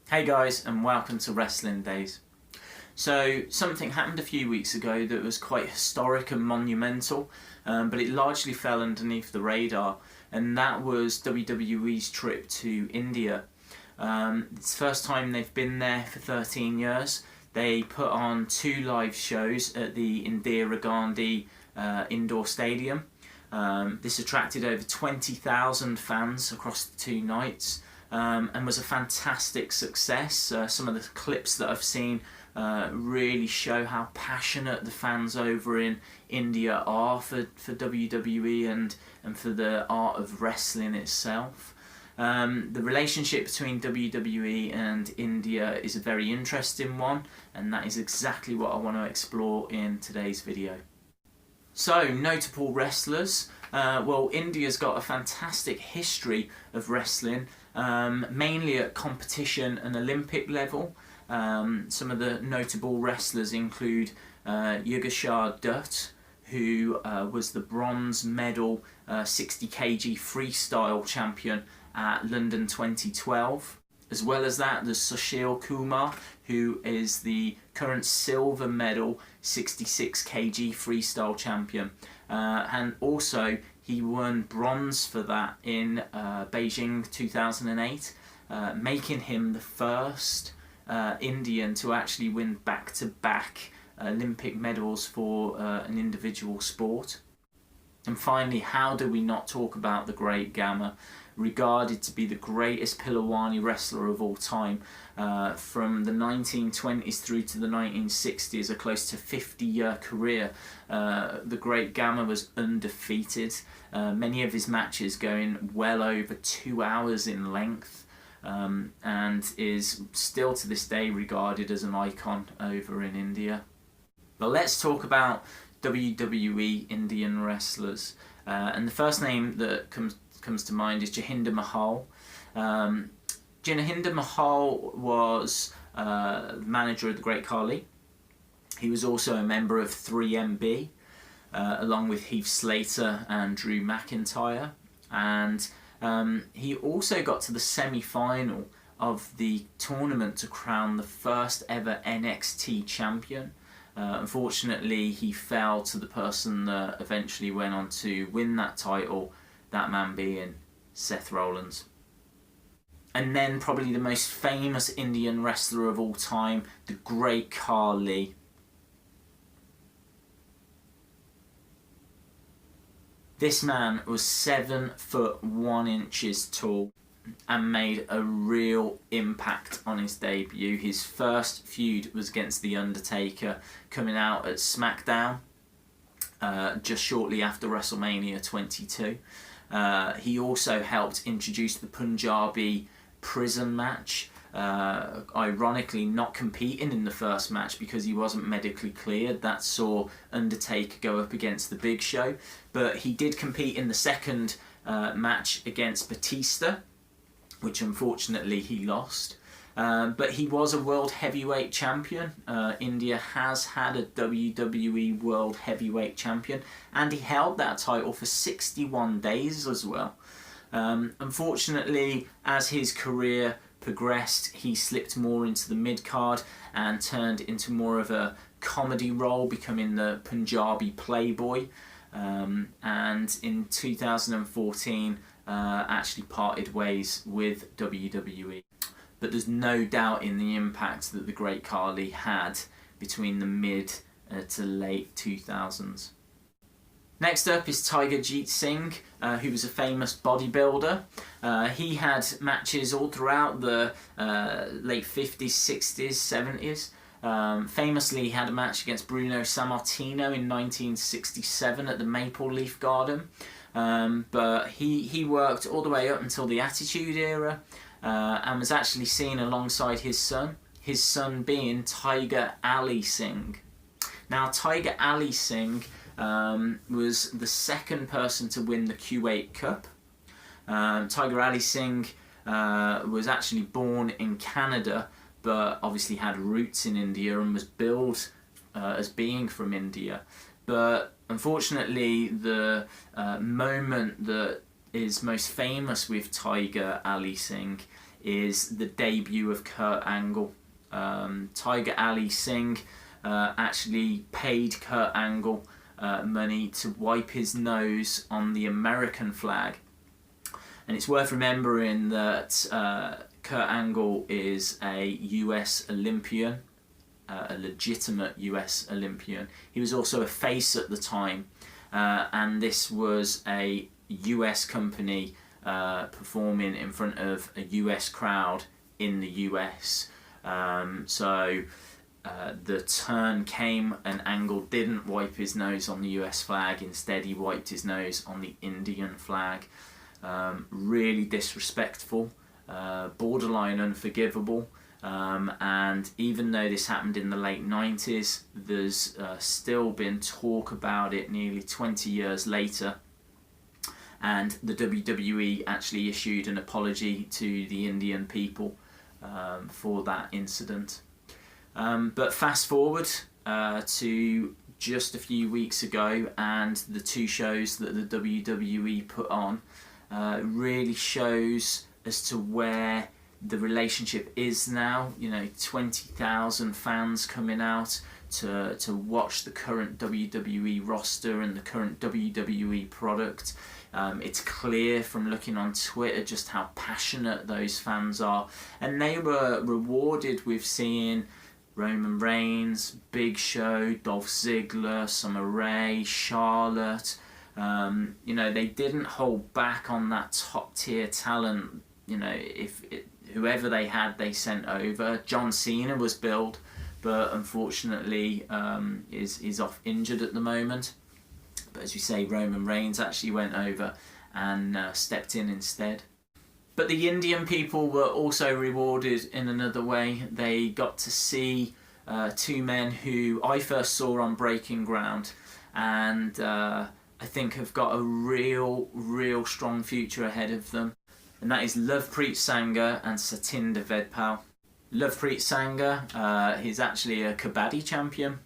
Hey guys, and welcome to Wrestling Days. So something happened a few weeks ago that was quite historic and monumental, but it largely fell underneath the radar, and that was WWE's trip to India. It's the first time they've been there for 13 years. They put on 2 live shows at the Indira Gandhi indoor stadium. This attracted over 20,000 fans across the 2 nights. And was a fantastic success. Some of the clips that I've seen really show how passionate the fans over in India are for WWE and for the art of wrestling itself. The relationship between WWE and India is a very interesting one, and that is exactly what I want to explore in today's video. So, notable wrestlers. Well, India's got a fantastic history of wrestling, mainly at competition and Olympic level. Some of the notable wrestlers include Yugeshwar Dutt, who was the bronze medal 60 kg freestyle champion at London 2012. As well as that, there's Sushil Kumar, who is the current silver medal 66 kg freestyle champion. And also, he won bronze for that in Beijing 2008, making him the first Indian to actually win back-to-back Olympic medals for an individual sport. And finally, how do we not talk about the Great Gamma, regarded to be the greatest Pilawani wrestler of all time. From the 1920s through to the 1960s, a close to 50-year career, the Great Gamma was undefeated, many of his matches going well over 2 hours in length, and is still to this day regarded as an icon over in India. But let's talk about WWE Indian wrestlers, and the first name that comes to mind is Jinder Mahal. Jinder Mahal was the manager of the Great Khali. He was also a member of 3MB, along with Heath Slater and Drew McIntyre, and he also got to the semi-final of the tournament to crown the first ever NXT champion. Unfortunately, he fell to the person that eventually went on to win that title, that man being Seth Rollins. And then probably the most famous Indian wrestler of all time, the Great Khali. This man was 7'1" tall and made a real impact on his debut. His first feud was against The Undertaker, coming out at SmackDown just shortly after WrestleMania 22. He also helped introduce the Punjabi prison match, ironically not competing in the first match because he wasn't medically cleared. That saw Undertaker go up against the Big Show, but he did compete in the second match against Batista, which unfortunately he lost. But he was a World Heavyweight Champion. India has had a WWE World Heavyweight Champion, and he held that title for 61 days as well. Unfortunately, as his career progressed, he slipped more into the mid-card and turned into more of a comedy role, becoming the Punjabi Playboy. And in 2014, actually parted ways with WWE. But there's no doubt in the impact that the Great Khali had between the mid to late 2000s. Next up is Tiger Jeet Singh, who was a famous bodybuilder. He had matches all throughout the late 50s, 60s, 70s. Famously, he had a match against Bruno Sammartino in 1967 at the Maple Leaf Garden. But he worked all the way up until the Attitude Era, and was actually seen alongside his son being Tiger Ali Singh. Now, Tiger Ali Singh was the second person to win the Kuwait Cup. Tiger Ali Singh was actually born in Canada, but obviously had roots in India and was billed as being from India. But unfortunately, the moment that is most famous with Tiger Ali Singh is the debut of Kurt Angle. Tiger Ali Singh actually paid Kurt Angle money to wipe his nose on the American flag. And it's worth remembering that Kurt Angle is a US Olympian, a legitimate US Olympian. He was also a face at the time, and this was a US company performing in front of a US crowd in the US. So the turn came and Angle didn't wipe his nose on the US flag. Instead, he wiped his nose on the Indian flag. Really disrespectful, borderline unforgivable. And even though this happened in the late 90s, there's still been talk about it nearly 20 years later. And the WWE actually issued an apology to the Indian people for that incident. But fast forward to just a few weeks ago, and the two shows that the WWE put on really shows as to where the relationship is now. 20,000 fans coming out to watch the current WWE roster and the current WWE product. It's clear from looking on Twitter just how passionate those fans are, and they were rewarded with seeing Roman Reigns, Big Show, Dolph Ziggler, Summer Rae, Charlotte. They didn't hold back on that top tier talent. Whoever they had, they sent over. John Cena was billed, but unfortunately is off injured at the moment. But as you say, Roman Reigns actually went over and stepped in instead. But the Indian people were also rewarded in another way. They got to see two men who I first saw on Breaking Ground, and I think have got a real strong future ahead of them. And that is Lovepreet Sangha and Satinder Vedpal. Lovepreet Sangha, he's actually a Kabaddi champion.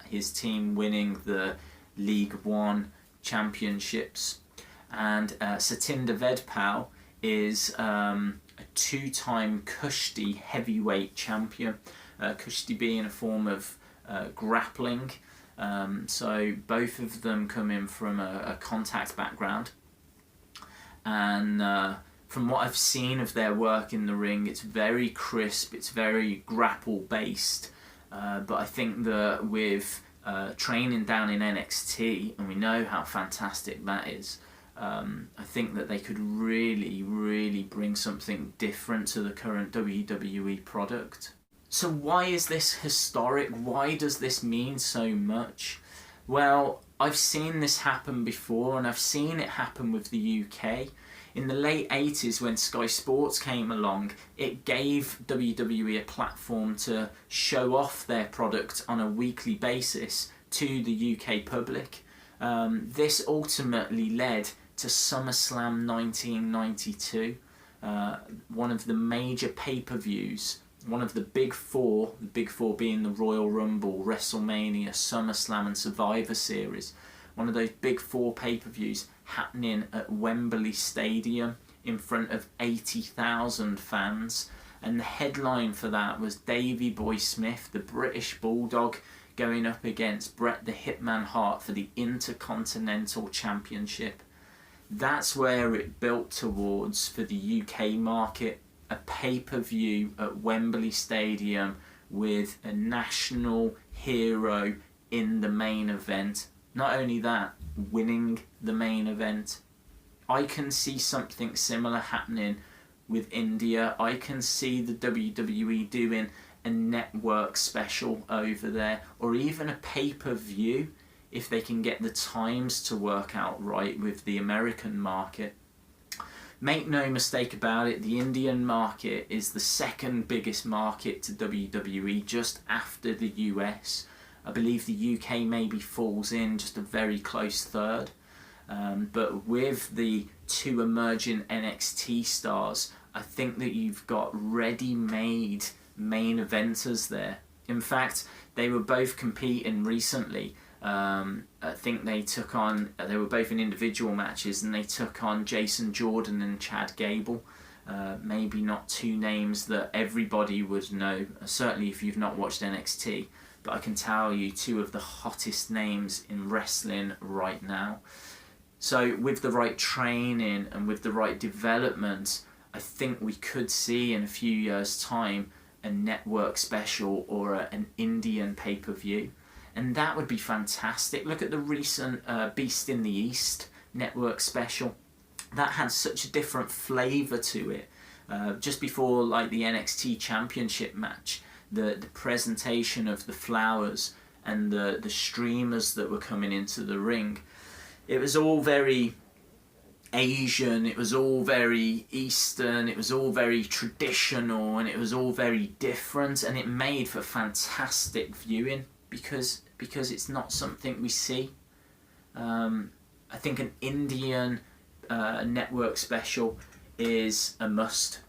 His team winning the League One championships. And Satinder Vedpal is a two-time Kushti heavyweight champion. Kushti being a form of grappling. So both of them come in from a contact background. And from what I've seen of their work in the ring, it's very crisp, it's very grapple based. But I think that with training down in NXT, and we know how fantastic that is, I think that they could really bring something different to the current WWE product. So why is this historic? Why does this mean so much? Well, I've seen this happen before, and I've seen it happen with the UK. In the late 80s, when Sky Sports came along, it gave WWE a platform to show off their product on a weekly basis to the UK public. This ultimately led to SummerSlam 1992, one of the major pay-per-views, one of the big four being the Royal Rumble, WrestleMania, SummerSlam and Survivor Series. One of those big four pay-per-views happening at Wembley Stadium in front of 80,000 fans. And the headline for that was Davey Boy Smith, the British Bulldog, going up against Bret the Hitman Hart for the Intercontinental Championship. That's where it built towards for the UK market, a pay-per-view at Wembley Stadium with a national hero in the main event. Not only that, winning the main event. I can see something similar happening with India. I can see the WWE doing a network special over there, or even a pay-per-view if they can get the times to work out right with the American market. Make no mistake about it, the Indian market is the second biggest market to WWE, just after the US. I believe the UK maybe falls in just a very close third. But with the two emerging NXT stars, I think that you've got ready-made main eventers there. In fact, they were both competing recently. I think they were both in individual matches, and they took on Jason Jordan and Chad Gable. maybe not two names that everybody would know, certainly if you've not watched NXT, but I can tell you two of the hottest names in wrestling right now. So with the right training and with the right development, I think we could see in a few years' time a network special or an Indian pay-per-view, and that would be fantastic. Look at the recent Beast in the East network special. That had such a different flavour to it. Just before like the NXT Championship match, the presentation of the flowers and the streamers that were coming into the ring, it was all very Asian, it was all very Eastern, it was all very traditional, and it was all very different, and it made for fantastic viewing because it's not something we see. I think an Indian network special is a must,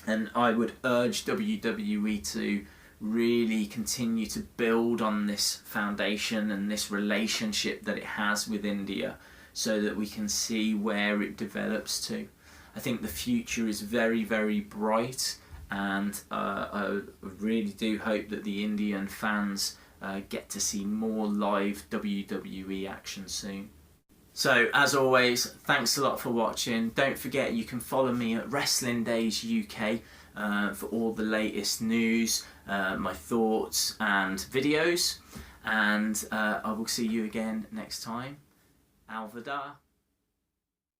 and I would urge WWE to really continue to build on this foundation and this relationship that it has with India, so that we can see where it develops to. I think the future is very, very bright, and I really do hope that the Indian fans get to see more live WWE action soon. So as always, thanks a lot for watching. Don't forget you can follow me at Wrestling Days UK for all the latest news, my thoughts and videos, and I will see you again next time. Alvida.